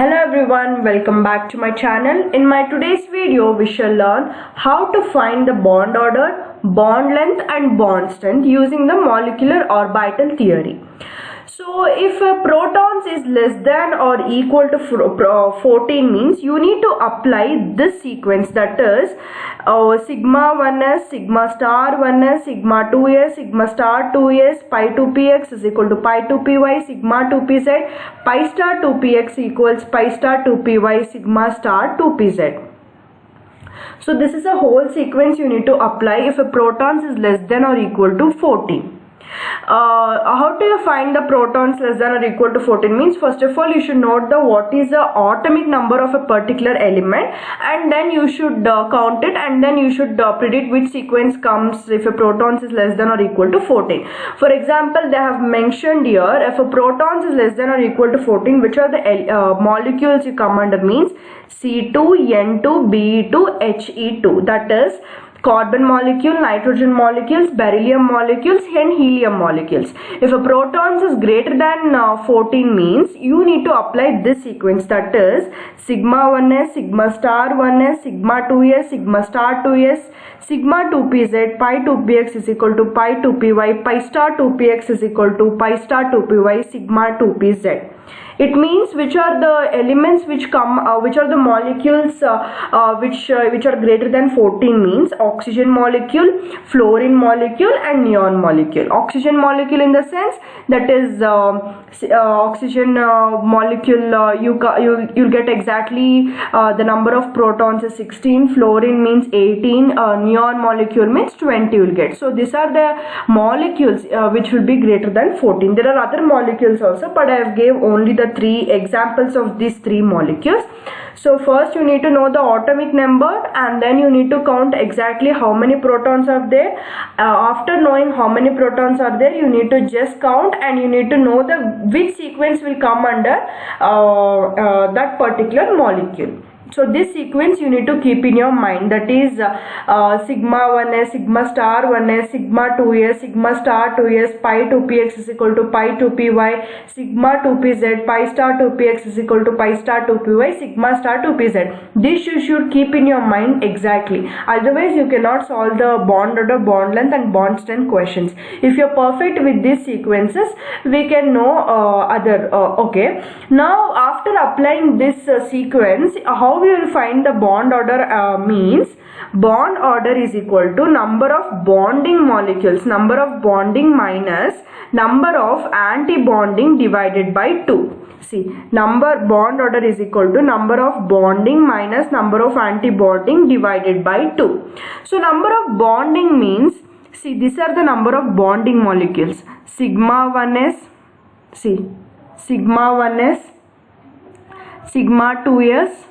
Hello everyone, welcome back to my channel. In my today's video, we shall learn how to find the bond order, bond length and bond strength using the molecular orbital theory. So if protons is less than or equal to 14 means you need to apply this sequence, that is sigma 1s, sigma star 1s, sigma 2s, sigma star 2s, pi 2px is equal to pi 2py, sigma 2pz, pi star 2px equals pi star 2py, sigma star 2pz. So this is a whole sequence you need to apply if a protons is less than or equal to 14. How do you find the protons less than or equal to 14 means first of all you should note what is the atomic number of a particular element, and then you should count it, and then you should predict which sequence comes if a protons is less than or equal to 14. For example, they have mentioned here if a protons is less than or equal to 14, which are the molecules you come under means C2, N2, Be2, He2, that is carbon molecule, nitrogen molecules, beryllium molecules and helium molecules. If a protons is greater than 14 means you need to apply this sequence, that is sigma 1s, sigma star 1s, sigma 2s, sigma star 2s, sigma 2pz, pi 2px is equal to pi 2py, pi star 2px is equal to pi star 2py, sigma 2pz. It means which are the elements which come, which are the molecules which are greater than 14 means oxygen molecule, fluorine molecule and neon molecule. Oxygen molecule in the sense that is oxygen molecule you'll get exactly the number of protons is 16, fluorine means 18, neon molecule means 20 you'll get. So these are the molecules which will be greater than 14. There are other molecules also, but I have gave only the three examples of these three molecules. So first you need to know the atomic number, and then you need to count exactly how many protons are there. After knowing how many protons are there, you need to just count, and you need to know which sequence will come under that particular molecule. So this sequence you need to keep in your mind, that is sigma 1s, sigma star 1s, sigma 2s, sigma star 2s, pi 2px is equal to pi 2py, sigma 2pz, pi star 2px is equal to pi star 2py, sigma star 2pz. This you should keep in your mind exactly. Otherwise you cannot solve the bond order, bond length and bond strength questions. If you are perfect with these sequences, we can know okay. Now after applying this sequence, how we will find the bond order means bond order is equal to number of bonding molecules, number of bonding minus number of anti-bonding divided by 2. See, bond order is equal to number of bonding minus number of anti-bonding divided by 2. So number of bonding means, see, these are the number of bonding molecules. Sigma 1s, see, sigma 1s, sigma 2s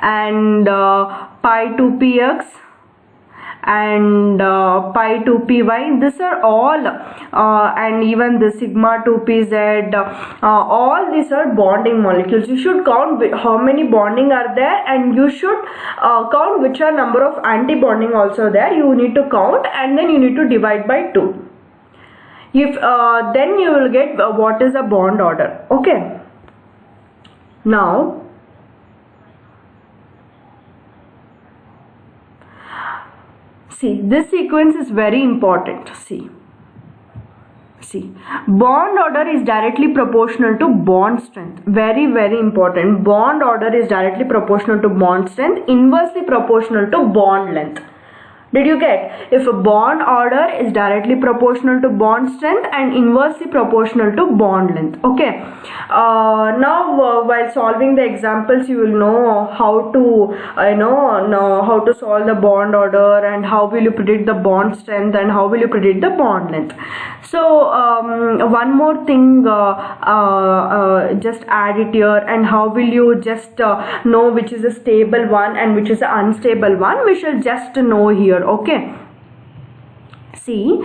and pi 2px and pi 2py. These are all and even the sigma 2pz, all these are bonding molecules. You should count how many bonding are there, and you should count which are number of anti-bonding also there. You need to count, and then you need to divide by 2. If then you will get what is a bond order. Okay. Now see, this sequence is very important. See, bond order is directly proportional to bond strength. Very, very important. Bond order is directly proportional to bond strength, inversely proportional to bond length. Did you get? If a bond order is directly proportional to bond strength and inversely proportional to bond length. Okay. Now while solving the examples, you will know how to know how to solve the bond order, and how will you predict the bond strength, and how will you predict the bond length. So one more thing, just add it here, and how will you just know which is a stable one and which is an unstable one. We shall just know here. Okay, see,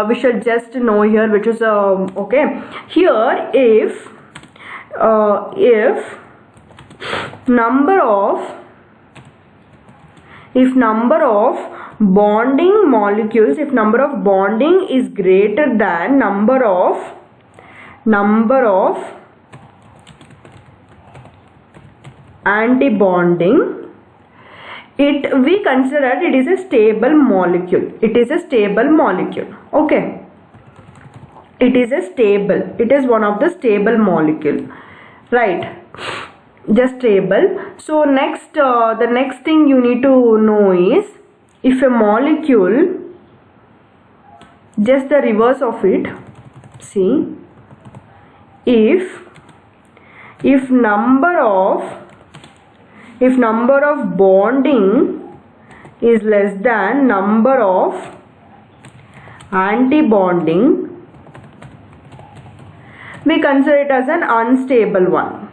we shall just know here which is okay. Here if number of bonding molecules, if number of bonding is greater than number of antibonding, we consider it is a stable molecule. It is a stable molecule. Okay, it is one of the stable molecule, right? Just stable. So next, the next thing you need to know is, if a molecule, just the reverse of it, see, if number of bonding is less than number of antibonding, we consider it as an unstable one.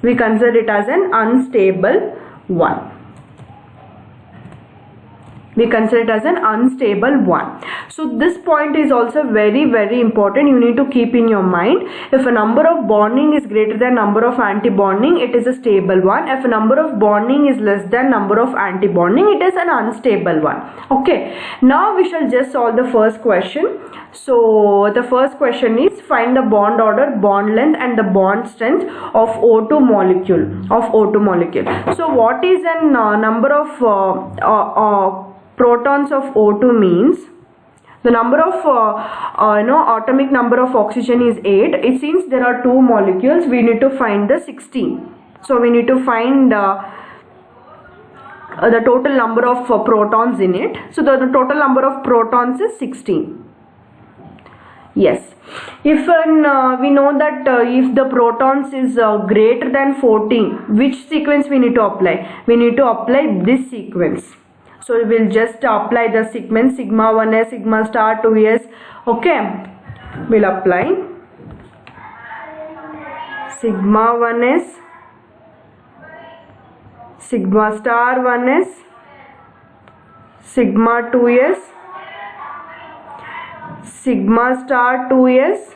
We consider it as an unstable one. We consider it as an unstable one. So this point is also very important. You need to keep in your mind, if a number of bonding is greater than number of antibonding, it is a stable one. If a number of bonding is less than number of antibonding, it is an unstable one. Okay, now we shall just solve the first question. So the first question is, find the bond order, bond length and the bond strength of O2 molecule. So what is a number of protons of O2 means, the number of atomic number of oxygen is 8. Since there are 2 molecules, we need to find the 16. So we need to find the total number of protons in it. So the total number of protons is 16. Yes, if we know that if the protons is greater than 14, which sequence we need to apply? We need to apply this sequence. So we will just apply the sequence sigma 1s, sigma star 2s. Okay, we'll apply sigma 1s, sigma star 1s, sigma 2s, sigma star 2s,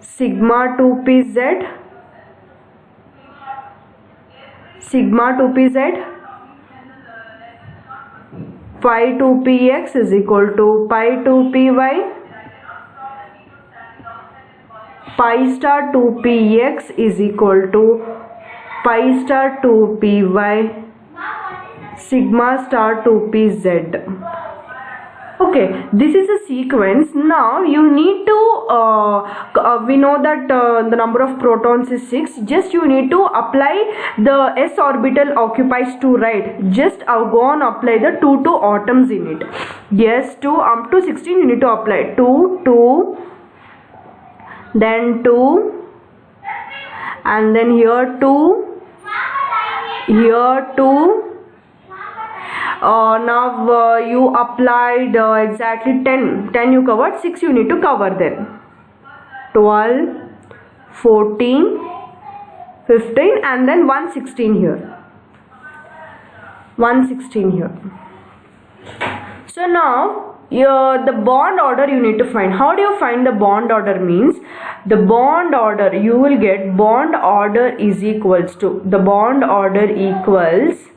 sigma 2pz, sigma 2pz, pi 2px is equal to pi 2py, pi star 2px is equal to pi star 2py, sigma star 2pz. Okay, this is a sequence. Now you need to we know that the number of protons is 6. Just you need to apply the s orbital occupies 2, right? Just go on apply the 2 atoms in it. Yes, 2 up to 16 you need to apply 2, then 2, and then here 2, here 2. Now you applied exactly 10 you covered, 6 you need to cover then, 12, 14, 15 and then 116 here, 116 here. So now the bond order you need to find. How do you find the bond order? Means the bond order, you will get bond order is equals to, the bond order equals,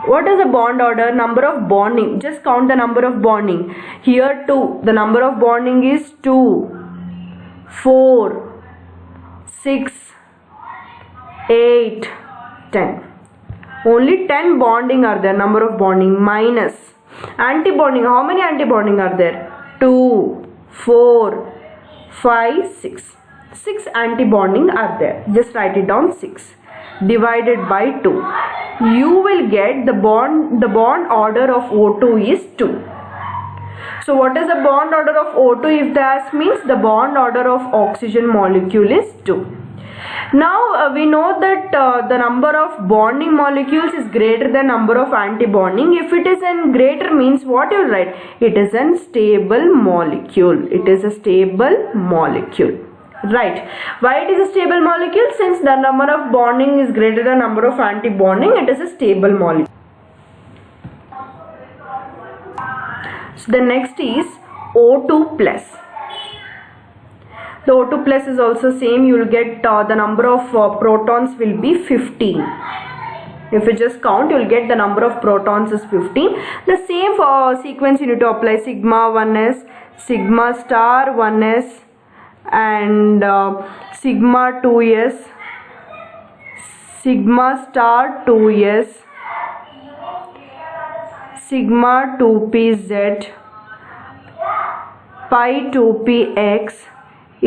what is the bond order? Number of bonding. Just count the number of bonding. Here 2. The number of bonding is 2, 4, 6, 8, 10. Only 10 bonding are there. Number of bonding minus antibonding. How many antibonding are there? 2, 4, 5, 6. 6 antibonding are there. Just write it down, 6 divided by 2. You will get the bond order of O2 is 2. So what is the bond order of O2 if they ask? Means the bond order of oxygen molecule is 2. Now we know that the number of bonding molecules is greater than number of antibonding. If it is in greater means what you will write? It is a stable molecule. It is a stable molecule. Right. Why it is a stable molecule? Since the number of bonding is greater than number of antibonding, it is a stable molecule. So the next is O2 plus. The O2 plus is also same. You will get the number of protons will be 15. If you just count, you will get the number of protons is 15. The same sequence you need to apply sigma 1s, sigma star 1s and sigma 2s, sigma star 2s sigma 2pz pi 2px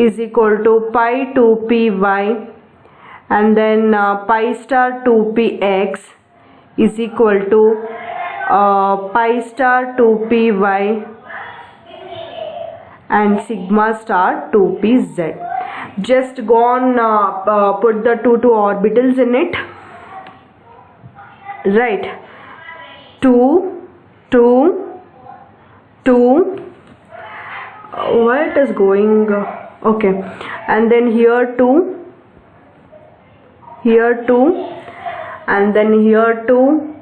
is equal to pi 2py, and then pi star 2px is equal to pi star 2py and sigma star 2pz. Just go on, put the two orbitals in it, right? 2 2 2, why it is going, okay, and then here 2, here 2, and then here 2,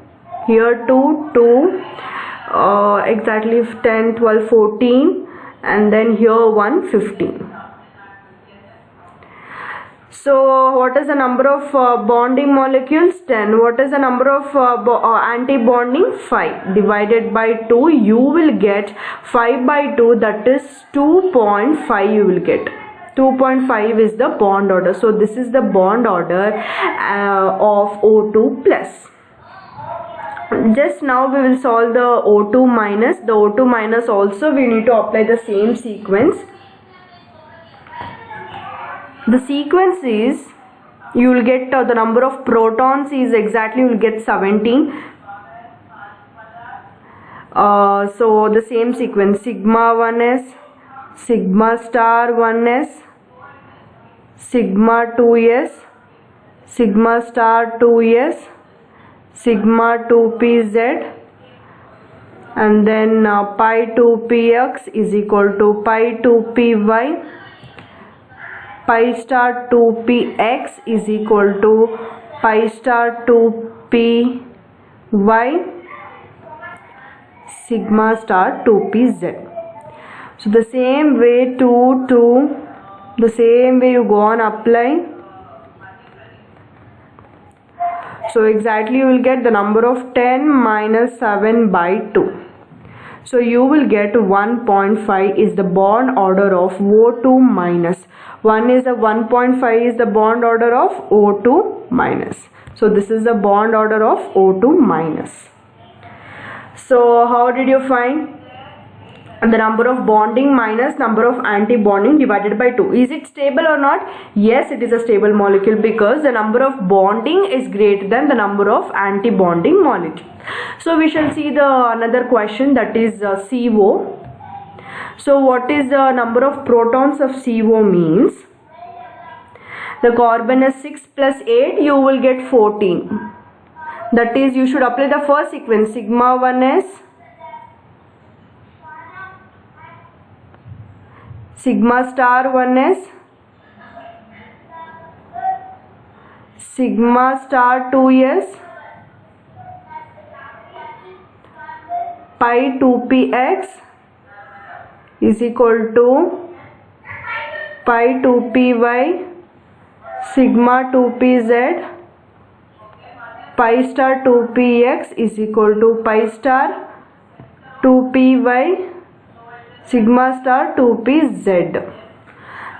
here 2 2, exactly 10 12 14, and then here 1 15. So what is the number of bonding molecules? 10. What is the number of anti-bonding? 5. Divided by 2, you will get 5 by 2, that is 2.5 you will get. 2.5 is the bond order. So this is the bond order of O2 plus. Just now we will solve the O2 minus. The O2 minus also we need to apply the same sequence. The sequence is, you will get the number of protons is exactly, you will get 17. So the same sequence, sigma 1s, sigma star 1s, sigma 2s, sigma star 2s, sigma 2pz, and then pi 2px is equal to pi 2py, pi star 2px is equal to pi star 2py, sigma star 2pz. So the same way, 2 the same way you go on apply. So exactly you will get the number of 10 minus 7 by 2. So you will get 1.5 is the bond order of O2 minus. 1 is the 1.5 is the bond order of O2 minus. So this is the bond order of O2 minus. So how did you find? The number of bonding minus number of anti-bonding divided by 2. Is it stable or not? Yes, it is a stable molecule because the number of bonding is greater than the number of anti-bonding molecule. So we shall see the another question, that is CO. So what is the number of protons of CO means? The carbon is 6 plus 8, you will get 14. That is, you should apply the first sequence, sigma 1s, sigma star 1s, sigma star 2s, pi 2px is equal to pi 2py, sigma 2pz, pi star 2px is equal to pi star 2py, sigma star 2pz.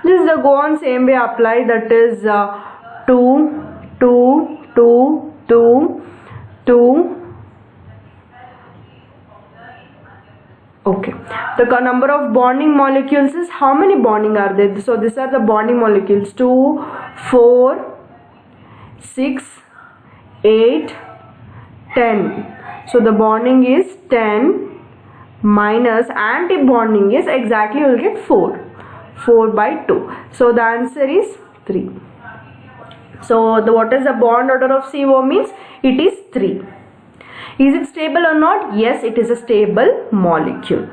This is the go on same way apply, that is 2 2 2 2 2. Okay, the number of bonding molecules is, how many bonding are there? So these are the bonding molecules, 2 4 6 8 10. So the bonding is 10 minus anti-bonding is exactly, you will get 4 by 2. So the answer is 3. So what is the bond order of CO means? It is 3. Is it stable or not? Yes, it is a stable molecule.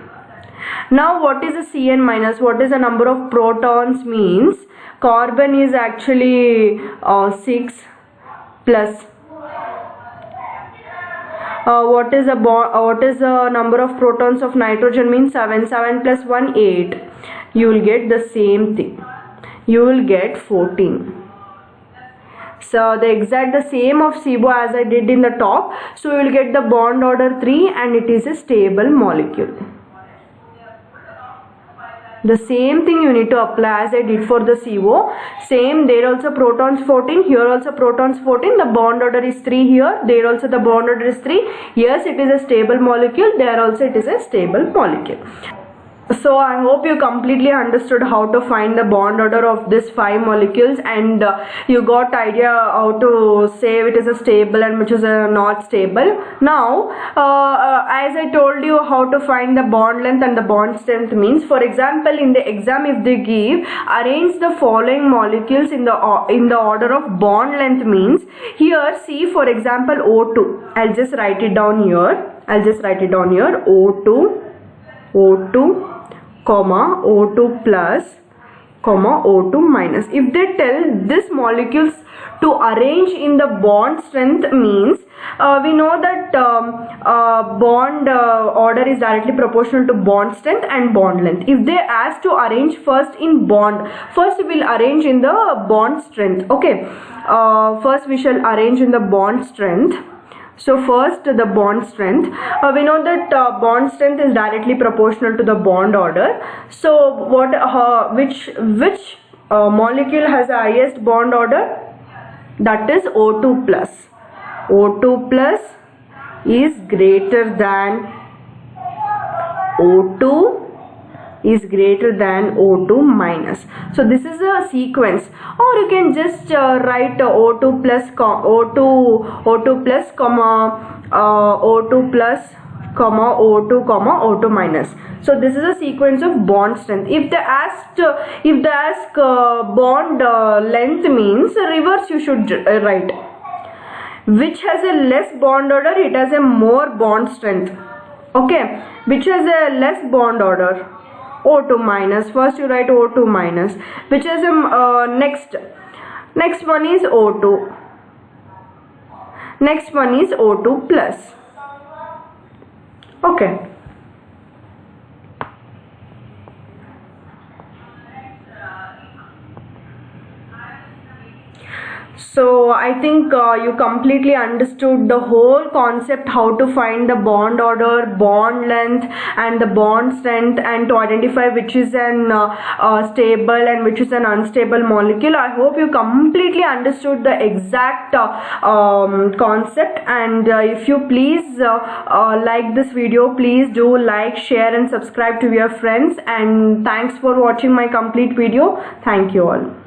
Now what is a Cn minus? What is the number of protons means? Carbon is actually 6 plus. What is the number of protons of nitrogen means? 7. 7 plus 1 8. You will get the same thing. You will get 14. So the same of SIBO as I did in the top. So you will get the bond order 3 and it is a stable molecule. The same thing you need to apply as I did for the CO. Same, there also protons 14, here also protons 14, the bond order is 3 here, there also the bond order is 3. Yes, it is a stable molecule, there also it is a stable molecule. So I hope you completely understood how to find the bond order of these 5 molecules, and you got idea how to say it is a stable and which is a not stable. Now as I told you how to find the bond length and the bond strength means, for example in the exam if they give arrange the following molecules in the order of bond length means, here see for example O2, I'll just write it down here, O2 comma O2 plus comma O2 minus. If they tell this molecules to arrange in the bond strength means, we know that bond order is directly proportional to bond strength and bond length. If they ask to arrange first in bond, first we will arrange in the bond strength. Okay, first we shall arrange in the bond strength. So first the bond strength, we know that bond strength is directly proportional to the bond order. So what which molecule has the highest bond order? That is O2 plus. O2 plus is greater than O2 is greater than O2 minus. So this is a sequence, or you can just write O2 plus O2 plus comma O2 plus comma O2 comma O2 minus. So this is a sequence of bond strength. If they ask bond length means reverse you should write. Which has a less bond order, it has a more bond strength. Okay, which has a less bond order, O2 minus. First you write O2 minus. Which is next one is O2. Next one is O2 plus. Okay. So I think you completely understood the whole concept, how to find the bond order, bond length and the bond strength, and to identify which is an stable and which is an unstable molecule. I hope you completely understood the exact concept, and if you please like this video, please do like, share and subscribe to your friends, and thanks for watching my complete video. Thank you all.